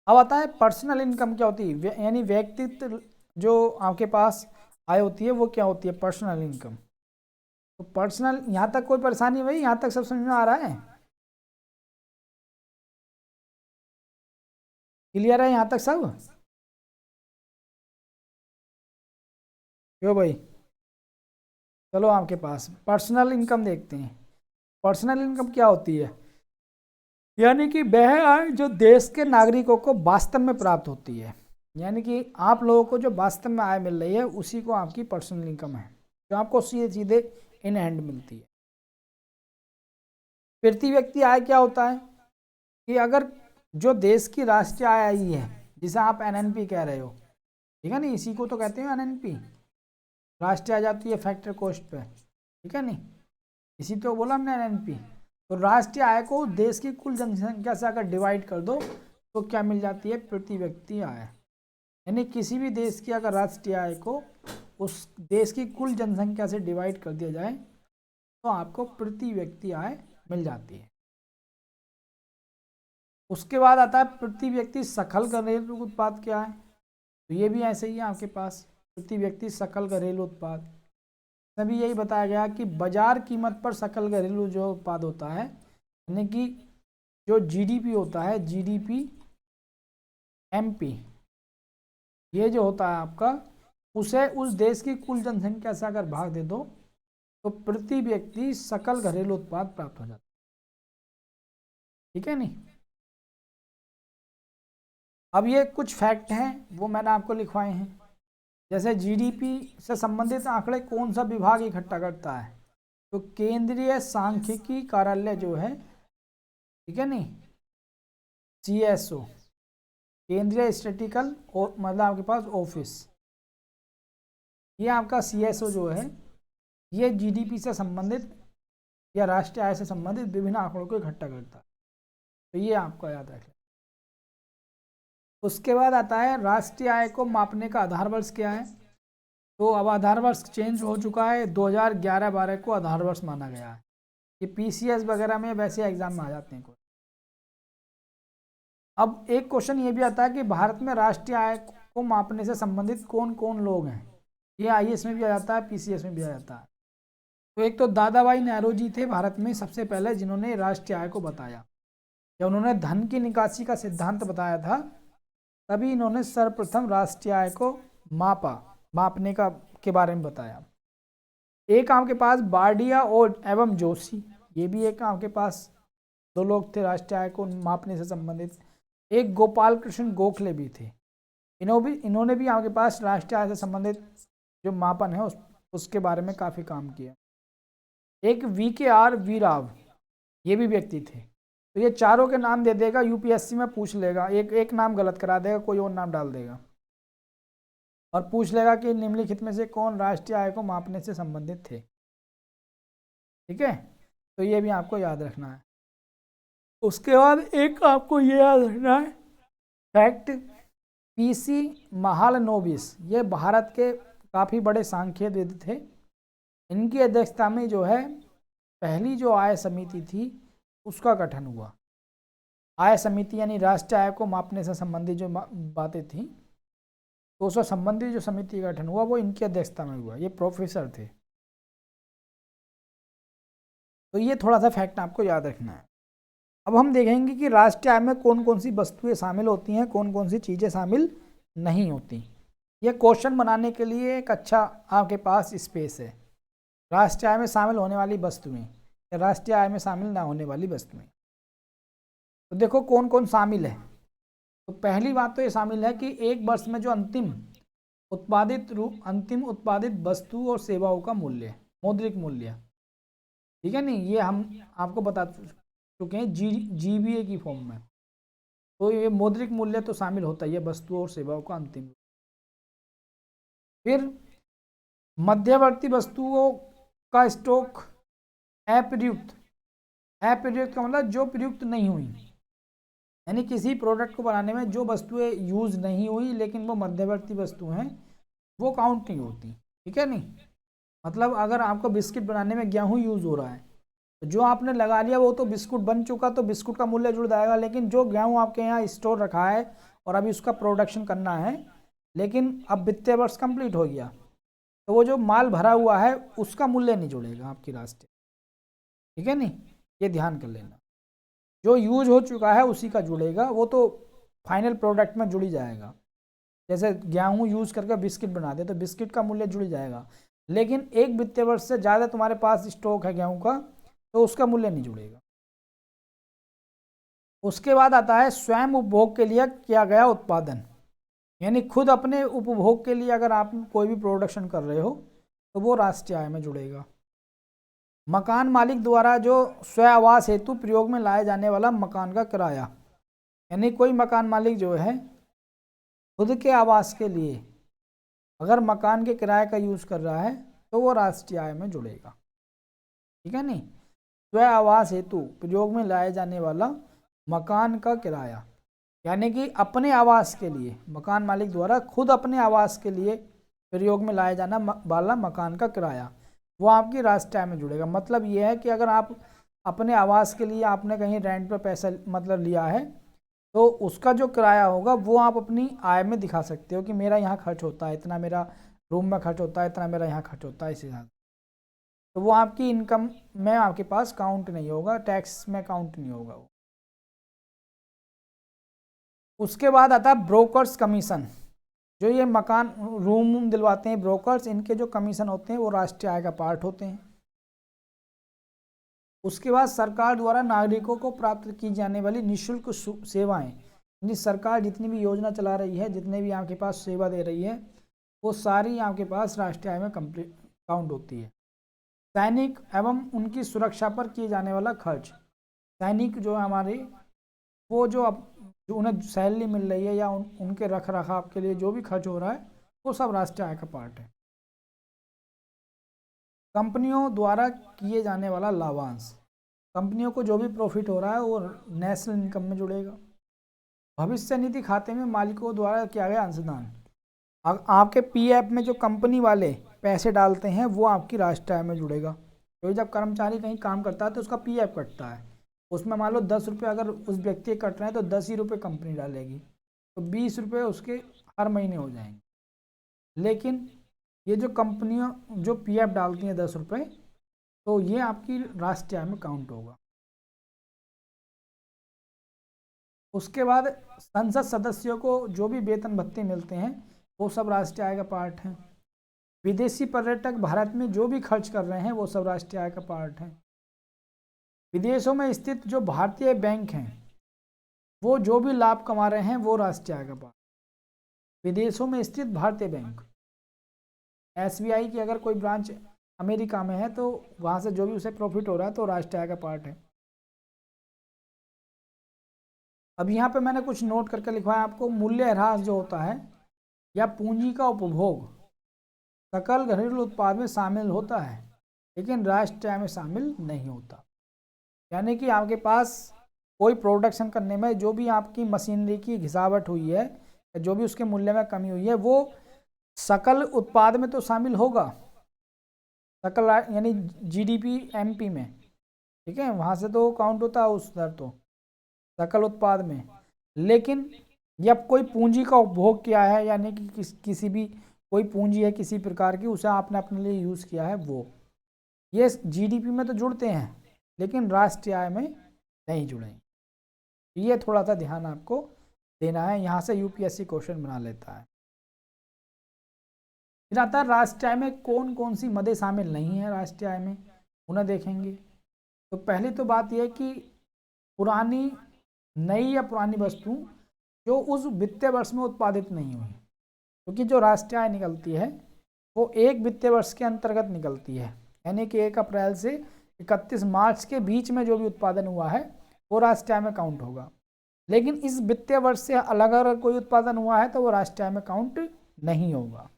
अब आता है पर्सनल इनकम क्या होती है, यानी व्यक्तिगत जो आपके पास आय होती है वो क्या होती है, पर्सनल इनकम। तो पर्सनल, यहाँ तक कोई परेशानी भाई, यहाँ तक सब समझ में आ रहा है, क्लियर है यहाँ तक सब? क्यों भाई, चलो आपके पास पर्सनल इनकम देखते हैं। पर्सनल इनकम क्या होती है, यानी कि वह आय जो देश के नागरिकों को वास्तव में प्राप्त होती है, यानी कि आप लोगों को जो वास्तव में आय मिल रही है उसी को आपकी पर्सनल इनकम है, जो आपको सीधे सीधे इन हैंड मिलती है। प्रति व्यक्ति आय क्या होता है कि अगर जो देश की राष्ट्रीय आय आई है, जिसे आप एनएनपी कह रहे हो, ठीक है नहीं, इसी को तो कहते हैं एनएनपी, राष्ट्रीय आय जाती है फैक्टर कॉस्ट पे, ठीक है नहीं, इसी तो बोला हमने एनएनपी। तो राष्ट्रीय आय को देश की कुल जनसंख्या से अगर डिवाइड कर दो तो क्या मिल जाती है, प्रति व्यक्ति आय। यानी किसी भी देश की अगर राष्ट्रीय आय को उस देश की कुल जनसंख्या से डिवाइड कर दिया जाए तो आपको प्रति व्यक्ति आय मिल जाती है। उसके बाद आता है प्रति व्यक्ति सकल घरेलू उत्पाद क्या है, तो ये भी ऐसे ही है आपके पास, प्रति व्यक्ति सकल घरेलू उत्पाद। तभी यही बताया गया कि बाजार कीमत पर सकल घरेलू जो उत्पाद होता है, यानी कि जो जीडीपी होता है, जीडीपी एमपी, ये जो होता है आपका, उसे उस देश की कुल जनसंख्या से अगर भाग दे दो तो प्रति व्यक्ति सकल घरेलू उत्पाद प्राप्त हो जाता है। ठीक है नहीं, अब ये कुछ फैक्ट हैं वो मैंने आपको लिखवाए हैं। जैसे जीडीपी से संबंधित आंकड़े कौन सा विभाग इकट्ठा करता है, तो केंद्रीय सांख्यिकी कार्यालय जो है, ठीक है नहीं, सीएसओ, केंद्रीय स्टैटिस्टिकल मतलब आपके पास ऑफिस, ये आपका सीएसओ जो है, ये जीडीपी से संबंधित या राष्ट्रीय आय से संबंधित विभिन्न आंकड़ों को इकट्ठा करता है, तो ये आपको याद रखना। उसके बाद आता है राष्ट्रीय आय को मापने का आधार वर्ष क्या है, तो अब आधार वर्ष चेंज हो चुका है, 2011-12 को आधार वर्ष माना गया है। ये पीसीएस वगैरह में वैसे एग्जाम में आ जाते हैं। अब एक क्वेश्चन ये भी आता है कि भारत में राष्ट्रीय आय को मापने से संबंधित कौन कौन लोग हैं, ये आईएएस में भी आ जाता है, पीसीएस में भी आ जाता है। तो एक तो दादा भाई नेहरू जी थे भारत में सबसे पहले जिन्होंने राष्ट्रीय आय को बताया, जब उन्होंने धन की निकासी का सिद्धांत बताया था तभी इन्होंने सर्वप्रथम राष्ट्रीय आय को मापने का के बारे में बताया। एक आपके पास बारडिया और एवं जोशी, ये भी एक आपके पास दो लोग थे राष्ट्रीय आय को मापने से संबंधित। एक गोपाल कृष्ण गोखले भी थे, इन्होंने भी आपके पास राष्ट्रीय आय से संबंधित जो मापन है उसके बारे में काफ़ी काम किया। एक वी राव, ये भी व्यक्ति थे। तो ये चारों के नाम दे देगा, यूपीएससी में पूछ लेगा, एक नाम गलत करा देगा, कोई और नाम डाल देगा और पूछ लेगा कि निम्नलिखित में से कौन राष्ट्रीय आय को मापने से संबंधित थे। ठीक है, तो ये भी आपको याद रखना है। उसके बाद एक आपको ये याद रखना है फैक्ट, पीसी महालनोबिस, ये भारत के काफ़ी बड़े सांख्यविद थे। इनकी अध्यक्षता में जो है पहली जो आय समिति थी उसका गठन हुआ। आय समिति यानी राष्ट्रीय आय को मापने से संबंधित जो बातें थी तो उससे संबंधित जो समिति का गठन हुआ वो इनकी अध्यक्षता में हुआ। ये प्रोफेसर थे। तो ये थोड़ा सा फैक्ट आपको याद रखना है। अब हम देखेंगे कि राष्ट्रीय आय में कौन कौन सी वस्तुएं शामिल होती हैं, कौन कौन सी चीज़ें शामिल नहीं होती। ये क्वेश्चन बनाने के लिए एक अच्छा आपके पास स्पेस है। राष्ट्रीय आय में शामिल होने वाली वस्तुएं या राष्ट्रीय आय में शामिल ना होने वाली वस्तुएं। तो देखो कौन कौन शामिल है। तो पहली बात तो ये शामिल है कि एक वर्ष में जो अंतिम उत्पादित वस्तु और सेवाओं का मूल्य, मौद्रिक मूल्य, ठीक है नहीं, ये हम आपको बता चुके हैं जीबीए की फॉर्म में। तो ये मौद्रिक मूल्य तो शामिल होता ही है, वस्तुओं और सेवाओं का अंतिम। फिर मध्यवर्ती वस्तुओं का स्टॉक अप्रयुक्त का मतलब जो प्रयुक्त नहीं हुई, यानी किसी प्रोडक्ट को बनाने में जो वस्तुएं यूज नहीं हुई लेकिन वो मध्यवर्ती वस्तु हैं, वो काउंट नहीं होती। ठीक है नहीं, मतलब अगर आपको बिस्किट बनाने में गेहूं यूज हो रहा है तो जो आपने लगा लिया वो तो बिस्कुट बन चुका, तो बिस्कुट का मूल्य जुड़ जाएगा। लेकिन जो गेहूं आपके यहाँ स्टोर रखा है और अभी उसका प्रोडक्शन करना है, लेकिन अब वित्तीय वर्ष कंप्लीट हो गया, तो वो जो माल भरा हुआ है उसका मूल्य नहीं जुड़ेगा आपकी राष्ट्रीय। ठीक है नहीं, ये ध्यान कर लेना। जो यूज हो चुका है उसी का जुड़ेगा, वो तो फाइनल प्रोडक्ट में जुड़ ही जाएगा। जैसे गेहूं यूज करके बिस्किट बना दे तो बिस्किट का मूल्य जुड़ जाएगा, लेकिन एक वित्तीय वर्ष से ज़्यादा तुम्हारे पास स्टॉक है गेहूं का तो उसका मूल्य नहीं जुड़ेगा। उसके बाद आता है स्वयं उपभोग के लिए किया गया उत्पादन, यानी खुद अपने उपभोग के लिए अगर आप कोई भी प्रोडक्शन कर रहे हो तो वो राष्ट्रीय आय में जुड़ेगा। मकान मालिक द्वारा जो स्वयं आवास हेतु प्रयोग में लाए जाने वाला मकान का किराया, यानी कोई मकान मालिक जो है खुद के आवास के लिए अगर मकान के किराए का यूज कर रहा है तो वो राष्ट्रीय आय में जुड़ेगा। ठीक है नहीं, स्वयं आवास हेतु प्रयोग में लाए जाने वाला मकान का किराया, यानी कि अपने आवास के लिए मकान मालिक द्वारा खुद अपने आवास के लिए प्रयोग में लाया जाना वाला मकान का किराया, वो आपकी राष्ट्रीय आय में जुड़ेगा। मतलब ये है कि अगर आप अपने आवास के लिए आपने कहीं रेंट पर पैसा मतलब लिया है तो उसका जो किराया होगा वो आप अपनी आय में दिखा सकते हो कि मेरा यहाँ खर्च होता है इतना, मेरा रूम में खर्च होता है इतना, मेरा यहाँ खर्च होता है इस हिसाब से। तो वो आपकी इनकम में आपके पास काउंट नहीं होगा, टैक्स में काउंट नहीं होगा वो। उसके बाद आता है ब्रोकर्स कमीशन। जो ये मकान रूम दिलवाते हैं ब्रोकर्स, इनके जो कमीशन होते हैं वो राष्ट्रीय आय का पार्ट होते हैं। उसके बाद सरकार द्वारा नागरिकों को प्राप्त की जाने वाली निःशुल्क सेवाएं, यानी सरकार जितनी भी योजना चला रही है, जितने भी आपके पास सेवा दे रही है, वो सारी आपके पास राष्ट्रीय आय में कंप्लीट काउंट होती है। सैनिक एवं उनकी सुरक्षा पर किए जाने वाला खर्च, सैनिक जो है हमारे, वो जो उन्हें सैलरी मिल रही है या उनके रख रखाव के लिए जो भी खर्च हो रहा है वो सब राष्ट्रीय आय का पार्ट है। कंपनियों द्वारा किए जाने वाला लाभांश, कंपनियों को जो भी प्रॉफिट हो रहा है वो नेशनल इनकम में जुड़ेगा। भविष्य निधि खाते में मालिकों द्वारा किया गया अंशदान, आपके पीएफ में जो कंपनी वाले पैसे डालते हैं वो आपकी राष्ट्रीय आय में जुड़ेगा। तो जब कर्मचारी कहीं काम करता है तो उसका पीएफ कटता है, उसमें मान लो 10 रुपये अगर उस व्यक्ति के कट रहे हैं तो 10 ही रुपये कंपनी डालेगी, तो 20 रुपये उसके हर महीने हो जाएंगे। लेकिन ये जो कंपनियां जो पीएफ डालती हैं 10 रुपये, तो ये आपकी राष्ट्रीय आय में काउंट होगा। उसके बाद संसद सदस्यों को जो भी वेतन भत्ते मिलते हैं वो सब राष्ट्रीय आय का पार्ट है। विदेशी पर्यटक भारत में जो भी खर्च कर रहे हैं वो सब राष्ट्रीय आय का पार्ट है। विदेशों में स्थित जो भारतीय बैंक हैं वो जो भी लाभ कमा रहे हैं वो राष्ट्रीय आय का पार्ट। विदेशों में स्थित भारतीय बैंक, एसबीआई की अगर कोई ब्रांच अमेरिका में है तो वहाँ से जो भी उसे प्रॉफिट हो रहा है तो राष्ट्रीय आय का पार्ट है। अब यहाँ पे मैंने कुछ नोट करके लिखवाया आपको, मूल्यह्रास जो होता है या पूंजी का उपभोग सकल घरेलू उत्पाद में शामिल होता है लेकिन राष्ट्रीय आय में शामिल नहीं होता। यानी कि आपके पास कोई प्रोडक्शन करने में जो भी आपकी मशीनरी की घिसावट हुई है, जो भी उसके मूल्य में कमी हुई है, वो सकल उत्पाद में तो शामिल होगा, सकल यानी जीडीपी एमपी में, ठीक है, वहाँ से तो काउंट होता है उस दर तो सकल उत्पाद में। लेकिन जब कोई पूंजी का उपभोग किया है, यानी कि किसी भी कोई पूंजी है किसी प्रकार की, उसे आपने अपने लिए यूज़ किया है, वो ये जीडीपी में तो जुड़ते हैं लेकिन राष्ट्रीय आय में नहीं जुड़ेंगे। ये थोड़ा सा ध्यान आपको देना है, यहाँ से यूपीएससी क्वेश्चन बना लेता है। फिर आता है राष्ट्रीय आय में कौन कौन सी मदें शामिल नहीं है राष्ट्रीय आय में, उन्हें देखेंगे। तो पहली तो बात यह है कि पुरानी, नई या पुरानी वस्तु जो उस वित्तीय वर्ष में उत्पादित नहीं हुई, क्योंकि जो राष्ट्रीय आय निकलती है वो एक वित्तीय वर्ष के अंतर्गत निकलती है, यानी कि 1 अप्रैल से 31 मार्च के बीच में जो भी उत्पादन हुआ है वो राष्ट्रीय आय में काउंट होगा। लेकिन इस वित्तीय वर्ष से अलग अगर कोई उत्पादन हुआ है तो वो राष्ट्रीय आय में काउंट नहीं होगा।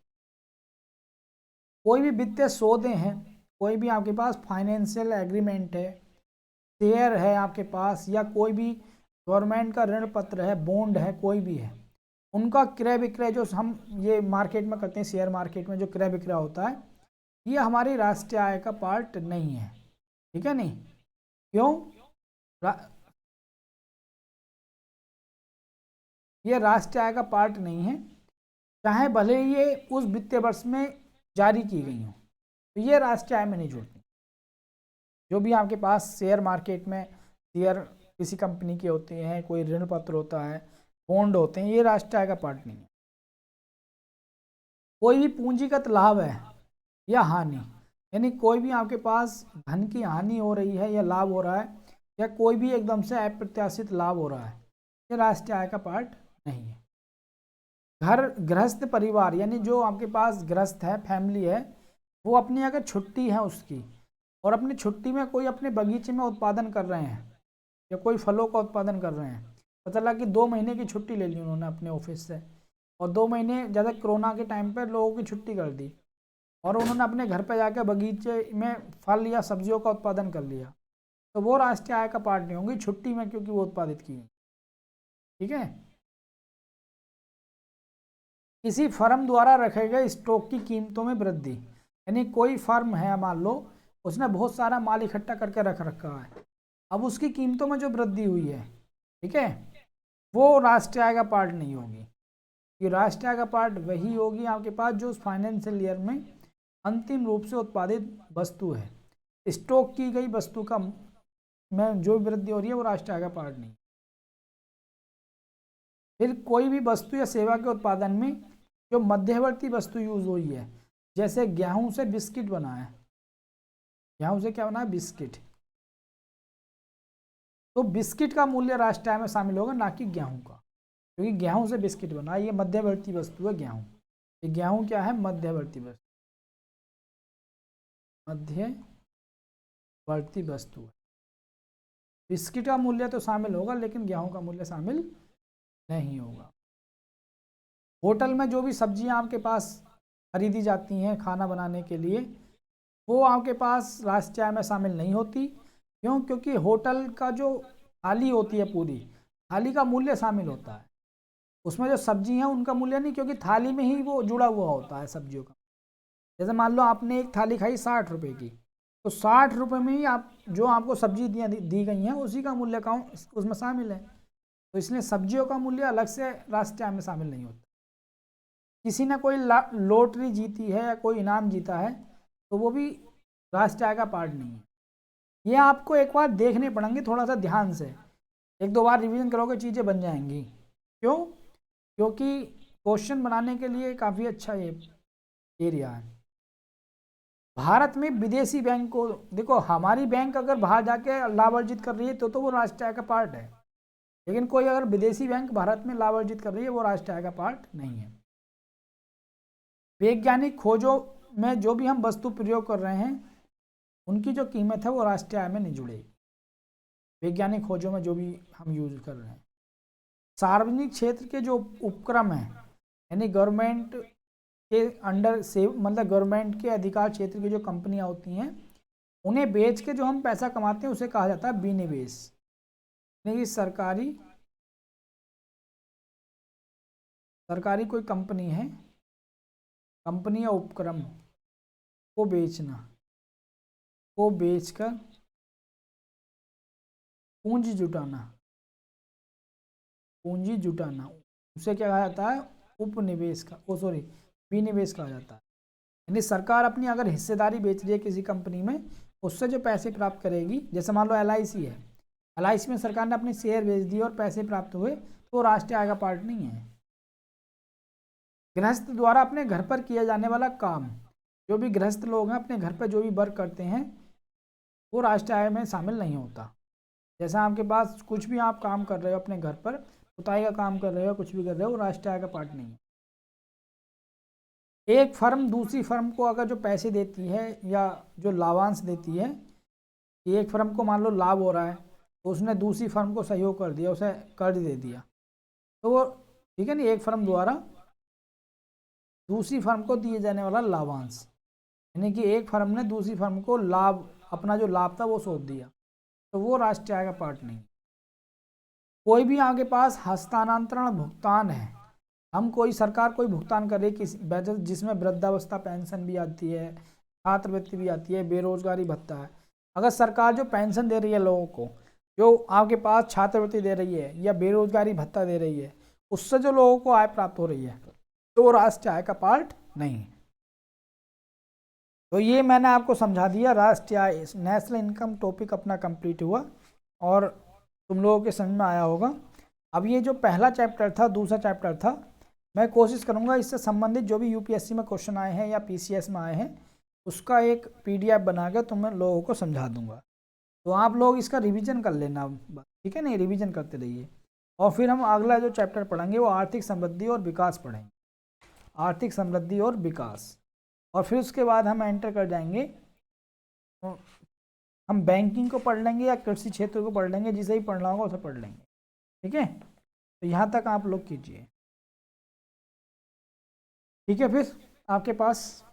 कोई भी वित्तीय सौदे हैं, कोई भी आपके पास फाइनेंशियल एग्रीमेंट है, शेयर है आपके पास, या कोई भी गवर्नमेंट का ऋण पत्र है, बॉन्ड है, कोई भी है, उनका क्रय विक्रय जो हम ये मार्केट में करते हैं, शेयर मार्केट में जो क्रय विक्रय होता है, ये हमारी राष्ट्रीय आय का पार्ट नहीं है। ठीक है, नहीं क्यों? ये राष्ट्रीय आय का पार्ट नहीं है, चाहे भले ये उस वित्तीय वर्ष में जारी की गई हो, तो ये राष्ट्रीय आय में नहीं जुड़ती। जो भी आपके पास शेयर मार्केट में शेयर किसी कंपनी के होते हैं, कोई ऋण पत्र होता है, बॉन्ड होते हैं, ये राष्ट्रीय आय का पार्ट नहीं है। कोई भी पूंजीगत लाभ है या हानि, यानी कोई भी आपके पास धन की हानि हो रही है या लाभ हो रहा है, या कोई भी एकदम से अप्रत्याशित लाभ हो रहा है, ये राष्ट्रीय आय का पार्ट नहीं है। घर गृहस्थ परिवार, यानी जो आपके पास गृहस्थ है, फैमिली है, वो अपनी अगर छुट्टी है उसकी, और अपनी छुट्टी में कोई अपने बगीचे में उत्पादन कर रहे हैं या कोई फलों का उत्पादन कर रहे हैं, पता लगा कि 2 महीने की छुट्टी ले ली उन्होंने अपने ऑफिस से, और 2 महीने ज़्यादा कोरोना के टाइम पर लोगों की छुट्टी कर दी, और उन्होंने अपने घर पर जाकर बगीचे में फल या सब्जियों का उत्पादन कर लिया, तो वो राष्ट्रीय आय का पार्ट नहीं होंगी छुट्टी में, क्योंकि वो उत्पादित की। ठीक है। किसी फर्म द्वारा रखे गए स्टॉक की कीमतों में वृद्धि, यानी कोई फर्म है, मान लो उसने बहुत सारा माल इकट्ठा करके रख रखा है, अब उसकी कीमतों में जो वृद्धि हुई है, ठीक है, वो राष्ट्रीय आय का पार्ट नहीं होगी। ये राष्ट्रीय आय का पार्ट वही होगी आपके पास जो फाइनेंशियल ईयर में अंतिम रूप से उत्पादित वस्तु है, स्टॉक की गई वस्तु का में जो वृद्धि हो रही है वो राष्ट्रीय आय का पार्ट नहीं। फिर कोई भी वस्तु या सेवा के उत्पादन में जो मध्यवर्ती वस्तु यूज हुई है, जैसे गेहूं से बिस्किट बना है, गेहूं से क्या बना है? बिस्किट, तो बिस्किट का मूल्य राष्ट्रीय आय में शामिल होगा, ना कि गेहूं का, क्योंकि गेहूं से बिस्किट बना है, ये मध्यवर्ती वस्तु है गेहूं। ये गेहूं क्या है? मध्यवर्ती वस्तु, मध्यवर्ती वस्तु है। बिस्किट का मूल्य तो शामिल होगा, लेकिन गेहूं का मूल्य शामिल नहीं होगा। होटल में जो भी सब्जियां आपके पास खरीदी जाती हैं खाना बनाने के लिए, वो आपके पास राष्ट्रीय आय में शामिल नहीं होती। क्यों? क्योंकि होटल का जो थाली होती है, पूरी थाली का मूल्य शामिल होता है, उसमें जो सब्जी हैं उनका मूल्य नहीं, क्योंकि थाली में ही वो जुड़ा हुआ होता है सब्जियों का। जैसे मान लो आपने एक थाली खाई 60 रुपये की, तो 60 रुपये में ही आप जो आपको सब्जी दी गई हैं उसी का मूल्य का उसमें शामिल है, तो इसलिए सब्जियों का मूल्य अलग से राष्ट्रीय आय में शामिल नहीं होता। किसी ने कोई लॉटरी जीती है या कोई इनाम जीता है, तो वो भी राष्ट्रीय आय का पार्ट नहीं है। ये आपको एक बार देखने पड़ेंगे थोड़ा सा ध्यान से, 1-2 बार रिवीजन करोगे चीज़ें बन जाएंगी। क्यों? क्योंकि क्वेश्चन बनाने के लिए काफ़ी अच्छा ये एरिया है। भारत में विदेशी बैंक को देखो, हमारी बैंक अगर बाहर जाके लाभ अर्जित कर रही है तो वो राष्ट्रीय आय का पार्ट है, लेकिन कोई अगर विदेशी बैंक भारत में लाभ अर्जित कर रही है वो राष्ट्रीय आय का पार्ट नहीं है। वैज्ञानिक खोजों में जो भी हम वस्तु प्रयोग कर रहे हैं उनकी जो कीमत है वो राष्ट्रीय आय में नहीं जुड़ेगी। वैज्ञानिक खोजों में जो भी हम यूज कर रहे हैं, सार्वजनिक क्षेत्र के जो उपक्रम हैं, यानी गवर्नमेंट के अंडर से, मतलब गवर्नमेंट के अधिकार क्षेत्र की जो कंपनियां होती हैं, उन्हें बेच के जो हम पैसा कमाते हैं उसे कहा जाता है विनिवेश। यानी सरकारी कोई कंपनी है, कंपनी या उपक्रम को बेचना, को बेचकर पूंजी जुटाना, उसे क्या कहा जाता है? उपनिवेश का, विनिवेश कहा जाता है। यानी सरकार अपनी अगर हिस्सेदारी बेच रही है किसी कंपनी में, उससे जो पैसे प्राप्त करेगी, जैसे मान लो LIC है, LIC में सरकार ने अपने शेयर बेच दिए और पैसे प्राप्त हुए, तो राष्ट्रीय आय का पार्ट नहीं है। गृहस्थ द्वारा अपने घर पर किया जाने वाला काम, जो भी गृहस्थ लोग हैं अपने घर पर जो भी वर्क करते हैं वो राष्ट्रीय आय में शामिल नहीं होता। जैसा आपके पास कुछ भी आप काम कर रहे हो अपने घर पर, पुताई का काम कर रहे हो, कुछ भी कर रहे हो, वो राष्ट्रीय आय का पार्ट नहीं है। एक फर्म दूसरी फर्म को अगर जो पैसे देती है या जो लाभांश देती है, कि एक फर्म को मान लो लाभ हो रहा है तो उसने दूसरी फर्म को सहयोग कर दिया, उसे कर्ज दे दिया, तो वो ठीक है नहीं, एक फर्म द्वारा दूसरी फर्म को दिए जाने वाला लाभांश, यानी कि एक फर्म ने दूसरी फर्म को लाभ, अपना जो लाभ था वो सौंप दिया, तो वो राष्ट्रीय आय का पार्ट नहीं। कोई भी आपके पास हस्तांतरण भुगतान है, हम कोई सरकार कोई भुगतान कर रही किसी, जिसमें वृद्धावस्था पेंशन भी आती है, छात्रवृत्ति भी आती है, बेरोजगारी भत्ता है। अगर सरकार जो पेंशन दे रही है लोगों को, जो आपके पास छात्रवृत्ति दे रही है या बेरोजगारी भत्ता दे रही है, उससे जो लोगों को आय प्राप्त हो रही है, तो वो राष्ट्रीय आय का पार्ट नहीं है। तो ये मैंने आपको समझा दिया, राष्ट्रीय आय नेशनल इनकम टॉपिक अपना कंप्लीट हुआ और तुम लोगों के समझ में आया होगा। अब ये जो पहला चैप्टर था, दूसरा चैप्टर था, मैं कोशिश करूंगा इससे संबंधित जो भी यूपीएससी में क्वेश्चन आए हैं या पीसीएस में आए हैं उसका एक पीडीएफ बनाकर तुम लोगों को समझा दूंगा। तो आप लोग इसका रिवीजन कर लेना, ठीक है, नहीं रिवीजन करते रहिए। और फिर हम अगला जो चैप्टर पढ़ेंगे वो आर्थिक समृद्धि और विकास पढ़ेंगे, आर्थिक समृद्धि और विकास। और फिर उसके बाद हम एंटर कर जाएंगे, तो हम बैंकिंग को पढ़ लेंगे या कृषि क्षेत्र को पढ़ लेंगे, जिसे ही पढ़ना होगा उसे पढ़ लेंगे। ठीक है, तो यहाँ तक आप लोग कीजिए। ठीक है, फिर आपके पास